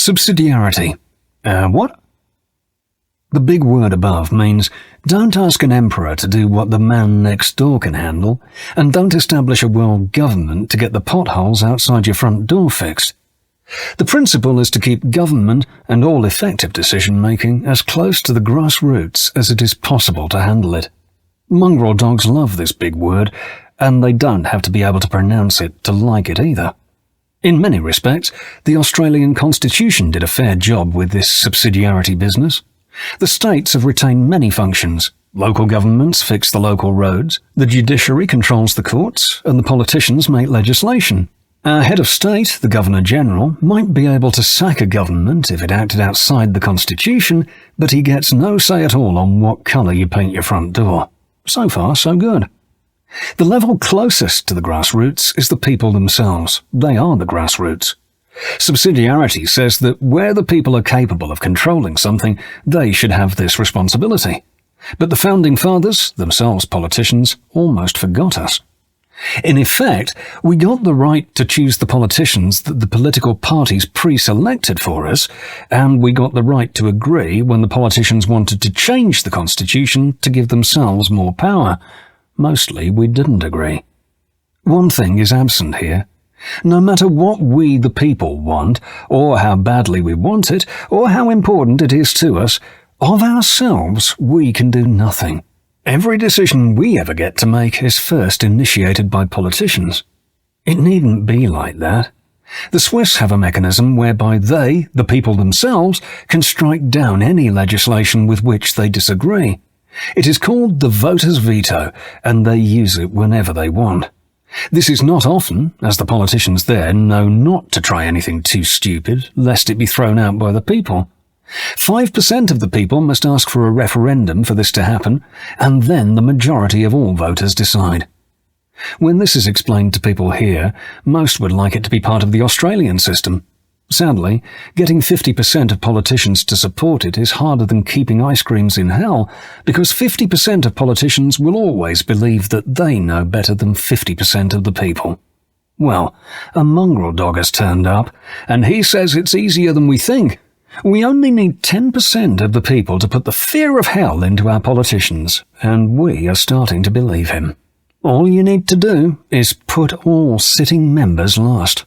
Subsidiarity. What? The big word above means don't ask an emperor to do what the man next door can handle, and don't establish a world government to get the potholes outside your front door fixed. The principle is to keep government and all effective decision-making as close to the grassroots as it is possible to handle it. Mongrel dogs love this big word, and they don't have to be able to pronounce it to like it either. In many respects, the Australian Constitution did a fair job with this subsidiarity business. The states have retained many functions. Local governments fix the local roads, the judiciary controls the courts, and the politicians make legislation. Our head of state, the Governor-General, might be able to sack a government if it acted outside the Constitution, but he gets no say at all on what colour you paint your front door. So far, so good. The level closest to the grassroots is the people themselves. They are the grassroots. Subsidiarity says that where the people are capable of controlling something, they should have this responsibility. But the Founding Fathers, themselves politicians, almost forgot us. In effect, we got the right to choose the politicians that the political parties pre-selected for us, and we got the right to agree when the politicians wanted to change the Constitution to give themselves more power. Mostly we didn't agree. One thing is absent here. No matter what we the people want, or how badly we want it, or how important it is to us, of ourselves we can do nothing. Every decision we ever get to make is first initiated by politicians. It needn't be like that. The Swiss have a mechanism whereby they, the people themselves, can strike down any legislation with which they disagree. It is called the voter's veto, and they use it whenever they want. This is not often, as the politicians there know not to try anything too stupid, lest it be thrown out by the people. 5% of the people must ask for a referendum for this to happen, and then the majority of all voters decide. When this is explained to people here, most would like it to be part of the Australian system. Sadly, getting 50% of politicians to support it is harder than keeping ice creams in hell, because 50% of politicians will always believe that they know better than 50% of the people. Well, a mongrel dog has turned up, and he says it's easier than we think. We only need 10% of the people to put the fear of hell into our politicians, and we are starting to believe him. All you need to do is put all sitting members last.